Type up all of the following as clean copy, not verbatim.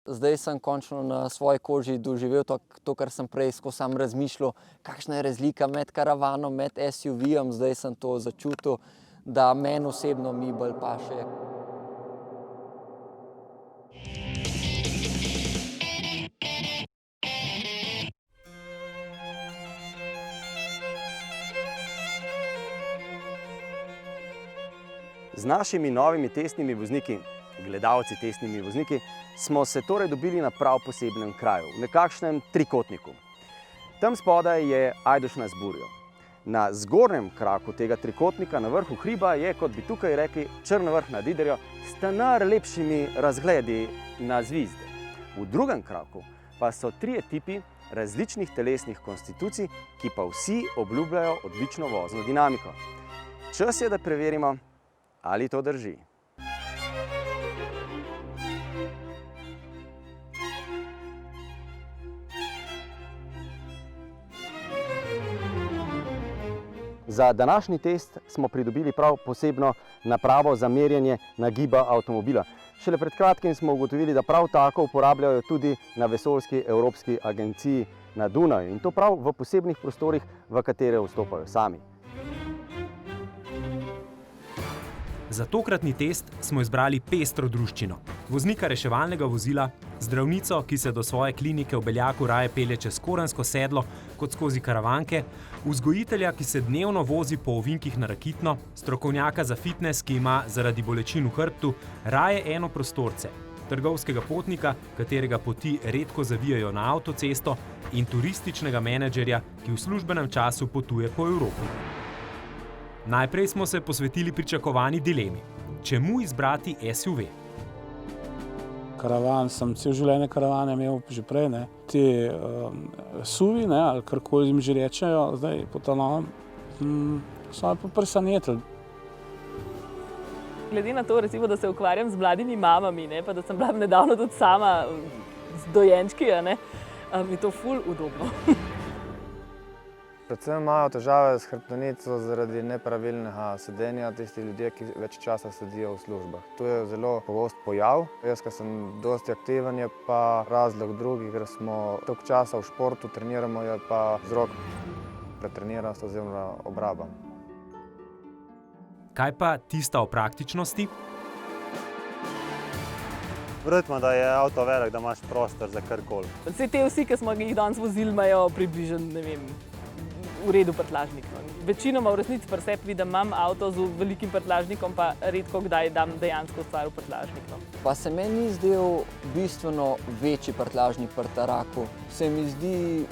Zdaj sem končno na svoji koži doživel to, kar sem prej skozi sam razmišljal, kakšna je razlika med karavanom, med SUV-jem. Zdaj sem to začutil, da meni osebno mi bolj paše. Z našimi novimi testnimi vozniki, gledalci testnimi vozniki, smo se torej dobili na prav posebnem kraju, v nekakšnem trikotniku. Tam spodaj je Ajdoš nad Burjo. Na zgornjem kraku tega trikotnika, na vrhu hriba, je, kot bi tukaj rekli, Črn vrh nad Idrijo, s tanar lepšimi razgledi na zvizde. V drugem kraku pa so 3 tipi različnih telesnih konstitucij, ki pa vsi obljubljajo odlično vozno dinamiko. Čas je, da preverimo, ali to drži. Za današnji test smo pridobili prav posebno napravo za merjenje nagiba avtomobila. Šele pred kratkim smo ugotovili, da prav tako uporabljajo tudi na Vesoljski evropski agenciji na Dunaju, in to prav v posebnih prostorih, v katere vstopajo sami. Za tokratni test smo izbrali pestro druščino. Voznika reševalnega vozila, zdravnico, ki se do svoje klinike v Beljaku raje pelje čez Koransko sedlo kot skozi Karavanke, vzgojitelja, ki se dnevno vozi po ovinkih na Rakitno, strokovnjaka za fitness, ki ima zaradi bolečin v hrbtu raje enoprostorce, trgovskega potnika, katerega poti redko zavijajo na avtocesto, in turističnega menedžerja, ki v službenem času potuje po Evropi. Najprej smo se posvetili pričakovani dilemi. Čemu izbrati SUV? Karavan, sem cel življenje karavane imel že prej, ne. Te SUV-ji, ne, ali karkoli jim že rečejo, zdaj po ta novem, so me pa presenetili. Glede na to, recimo, da se ukvarjam z mladimi mamami, ne, pa da sem bila nedavno tudi sama z dojenčki, ne, mi je to ful udobno. Predvsem imajo težave s hrbtenico zaradi nepravilnega sedenja tisti ljudje, ki več časa sedijo v službah. To je zelo pogost pojav. Jaz, ko sem dosti aktiven, je pa razlog drugi, ker smo toliko časa v športu, treniramo, je pa vzrok pretreniranost oziroma obraba. Kaj pa tista o praktičnosti? Verjetno, da je avto velik, da imaš prostor za karkoli. Vsi, ki smo jih danes vozili, imajo približno, ne vem, v redu prtljažnik. Večinoma v resnici pri sebi vidim, imam avto z velikim prtljažnikom, pa redko kdaj dam dejansko stvar v prtljažnik. Pa se meni ni zdel bistveno večji prtljažnik pri Taraku. Se mi zdi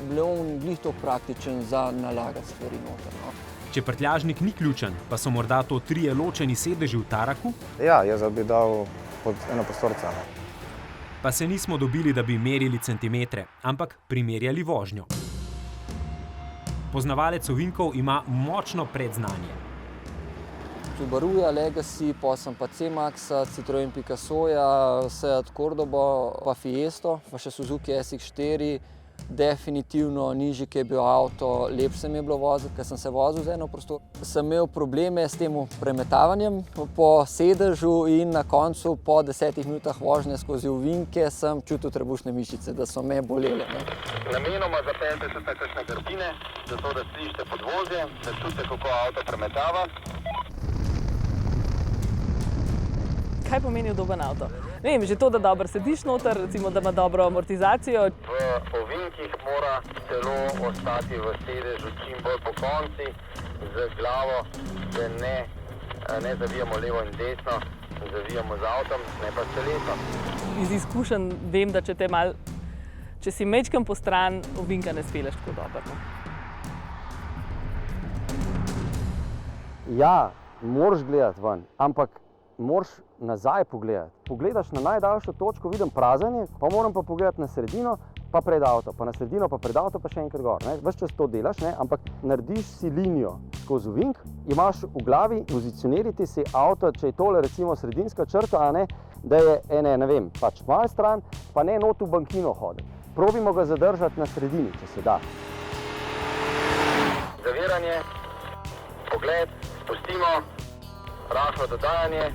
glih to praktičen za nalagati stvari noter. Če prtljažnik ni ključen, pa so morda to 3 ločeni sedeži v Taraku? Ja, jaz bi dal pod enoprostorca. Pa se nismo dobili, da bi merili centimetre, ampak primerjali vožnjo. Poznavalec ovinkov ima močno predznanje. Subaruja, Legacy, potem pa C-Max, Citroen Picassoja, Seat Cordoba, pa Fiesto, pa še Suzuki SX4. Definitivno nižji, ki je bil avto, lepše se mi je bilo voziti, ker sem se vozil z enoprostor. Sem imel probleme s tem premetavanjem po sedežu in na koncu, po 10 minutah vožnje skozi ovinke, sem čutil trebušne mišice, da so me bolele. Namenoma zapeljte se na kakšne grbine, zato da slišite podvozje, da čutite, kako avto premetava. Kaj pomeni udoben avto? Ne vem, že to, da dobro sediš noter, recimo, da ima dobro amortizacijo. V ovinkih mora telo ostati v sedežu čim bolj pokonci, z glavo, da ne zavijamo levo in desno, zavijamo z avtom, ne pa s telesom. Iz izkušenj vem, da če si majčkeno postran, ovinka ne speleš tako dobro. Ja, moraš gledati ven, ampak moraš nazaj pogledati. Pogledaš na najdaljšo točko, vidim prazanje, pa moram pa pogledati na sredino, pa pred avto, pa na sredino, pa pred avto, pa še enkrat gor. Ves čas to delaš, ampak narediš si linijo skozi ovink, imaš v glavi, pozicionirati si avto, če je tole recimo sredinska črta, da je ne vem, pač malo stran, pa ne not v bankino hoditi. Probimo ga zadržati na sredini, če se da. Zaviranje, pogled, spustimo, rahlo dodajanje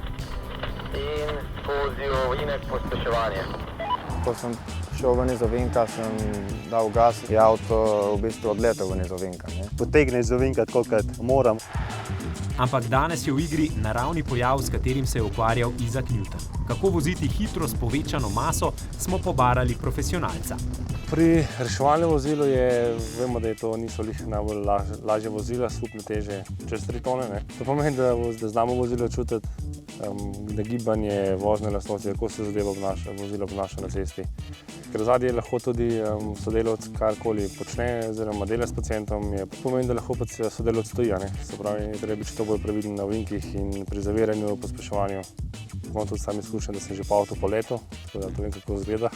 in skozi ovinek pospeševanje. Ko sem šel ven iz ovinka, sem dal gas, je avto v bistvu odletel ven iz ovinka. Potegne iz ovinka tako, kot moram. Ampak danes je v igri naravni pojav, s katerim se je ukvarjal Isaac Newton. Kako voziti hitro s povečano maso, smo pobarali profesionalca. Pri reševalnem vozilu vemo, da to niso najbolj lažje vozila, skupne teže čez 3 tone. To pomeni, da znamo vozilo čutiti, da gibanje, vozne lastnosti, kako se vozilo obnaša na cesti. Ker zadnji lahko tudi sodelavec karkoli počne, oziroma dela s pacientom, pomeni, da lahko sodelavec stoji. Se pravi, treba biti to bolj previden na ovinkih in pri zaviranju, pospeševanju. Imam tudi sam izkušen, da sem že po avtu poletel, tako da to vem, kako izgleda.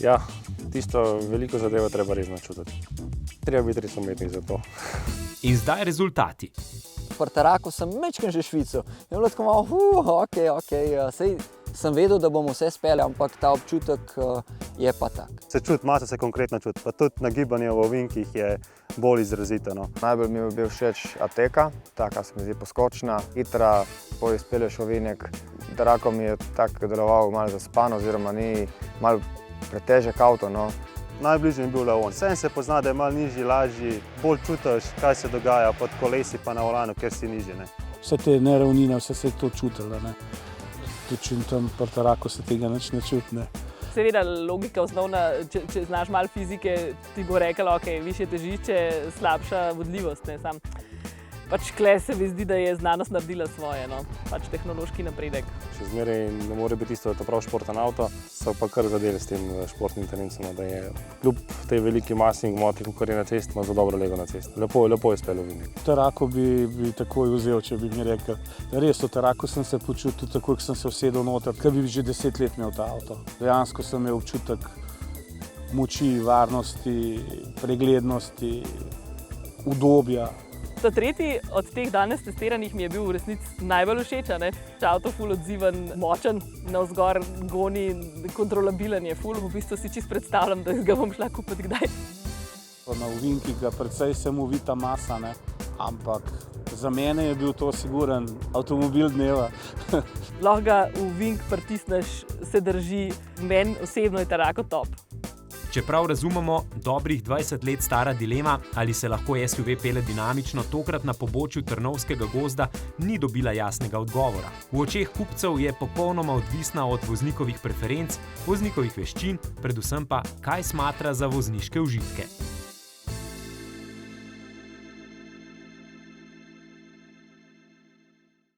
Ja, tisto veliko zadevo treba resno čutiti. Treba biti res umetnik za to. In zdaj rezultati. Pri Taraku sem mečken že švico. Je bilo tako malo, okej. Sej sem vedel, da bomo vse speli, ampak ta občutek je pa tak. Se čuti, masa se konkretno čuti, pa tudi nagibanje v ovinkih je bolj izrazito. Najbolj mi je bil všeč Ateka, taka se mi zdi poskočna, hitra, izpelješ ovinek. Tarako mi je tako deloval malo zaspan, oziroma ni malo pretežek avto. Najbližje mi je bil Leon. Vsem se pozna, da je malo nižji, lažji, bolj čutiš, kaj se dogaja pod kolesi pa na volanu, ker si nižji. Vse te neravnine, vse se je to čutilo. Tudi tam pri Taraku se tega nič ne čuti. Seveda, logika osnovna, če znaš malo fizike, ti bo rekla, ok, višje težišče, slabša vodljivost. Pač kle se mi zdi, da je znanost naredila svoje, pač tehnološki napredek. Še zmeraj ne more biti isto, da je to prav športen avto, so pa kar zadeli s tem športnim terencem, da je kljub tej veliki masi in gmoti, kot je na cesti, ima zelo dobro lego na cesti. Lepo je spelo ovinek. Tarako bi takoj vzel, če bi mi rekel. Res, v Taraku sem se počutil tako, ko sem se usedel noter, ker bi že 10 let imel ta avto. Dejansko sem imel občutek moči, varnosti, preglednosti, udobja. Ta tretji od teh danes testiranih mi je bil v resnici najbolj všeč. Avto ful odziven, močen, navzgor goni, kontrolabilen je ful. V bistvu si čisto predstavljam, da ga bom šla kupiti kdaj. Na ovinkih ga precej semovita masa, ampak za mene je bil to siguren avtomobil dneva. Lahko ga v ovink pritisneš, se drži. Meni osebno je Tarako top. Čeprav razumemo, dobrih 20 let stara dilema, ali se lahko SUV pele dinamično, tokrat na pobočju Trnovskega gozda ni dobila jasnega odgovora. V očeh kupcev je popolnoma odvisna od voznikovih preferenc, voznikovih veščin, predvsem pa, kaj smatra za vozniške užitke.